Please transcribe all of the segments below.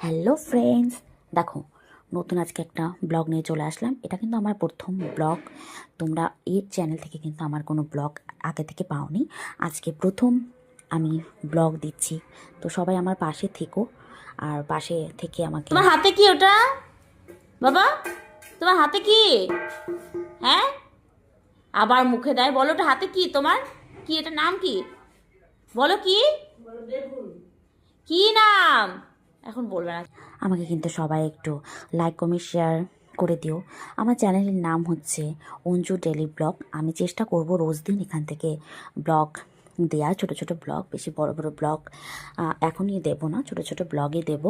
Hello friends, দেখো নতুন আজকে একটা ব্লগ নিয়ে চলে আসলাম। এটা কিন্তু আমার প্রথম ব্লগ। তোমরা এই চ্যানেল থেকে কিন্তু আমার কোনো ব্লগ আগে থেকে পাওনি, আজকে প্রথম আমি ব্লগ দিচ্ছি। তো সবাই আমার পাশে থেকো আর পাশে থেকে আমাকে। তোমার হাতে কি ওটা বাবা? তোমার হাতে কি? হ্যাঁ, আবার মুখে দেয়। বলো ওটা হাতে কি তোমার? কি এটা নাম কি? বলো কি? কি নাম? এখন বলবে না। আমাকে কিন্তু সবাই একটু লাইক কমেন্ট শেয়ার করে দিও। আমার চ্যানেলের নাম হচ্ছে অঞ্জু ডেলি ব্লগ। আমি চেষ্টা করব রোজ দিন এখান থেকে ব্লগ দেয়া, ছোট ছোট ব্লগ, বেশি বড় বড় ব্লগ এখনই দেব না, ছোট ছোট ব্লগে দেব,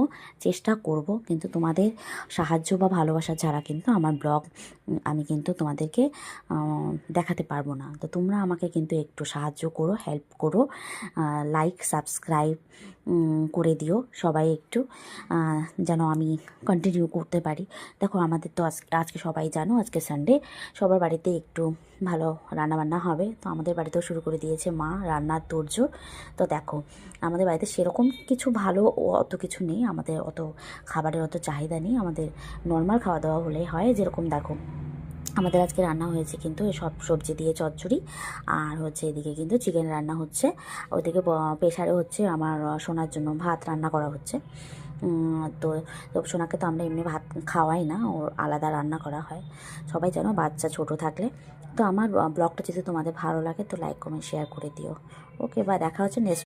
চেষ্টা করব। কিন্তু তোমাদের সাহায্য বা ভালোবাসা ছাড়া কিন্তু আমার ব্লগ আমি কিন্তু তোমাদেরকে দেখাতে পারবো না। তো তোমরা আমাকে কিন্তু একটু সাহায্য করো, হেল্প করো, লাইক সাবস্ক্রাইব করে দিও সবাই একটু, যেন আমি কন্টিনিউ করতে পারি। দেখো আমাদের তো আজকে সবাই জানো আজকে সানডে, সবার বাড়িতে একটু ভালো রান্নাবান্না হবে। তো আমাদের বাড়িতেও শুরু করে দিয়েছে মা রান্নার তোড়জোড়। তো দেখো আমাদের বাড়িতে সেরকম কিছু ভালো অত কিছু নেই, আমাদের অত খাবারের অত চাহিদা নেই, আমাদের নর্মাল খাওয়া দাওয়া হলেই হয়। যেরকম দেখো আমাদের আজকে রান্না হয়েছে কিন্তু সব সবজি দিয়ে চচ্চড়ি, আর হচ্ছে এদিকে কিন্তু চিকেন রান্না হচ্ছে। ওদিকে প্রেশারে হচ্ছে আমার সোনার জন্য ভাত রান্না করা হচ্ছে। তো তো সোনাকে তো আমরা এমনি ভাত খাওয়াই না, ওর আলাদা রান্না করা হয়। সবাই জানো বাচ্চা ছোট থাকলে। তো আমার ব্লগটা যদি তোমাদের ভালো লাগে তো লাইক কমেন্ট শেয়ার করে দিও। ওকে, বা দেখা হচ্ছে নেক্সট।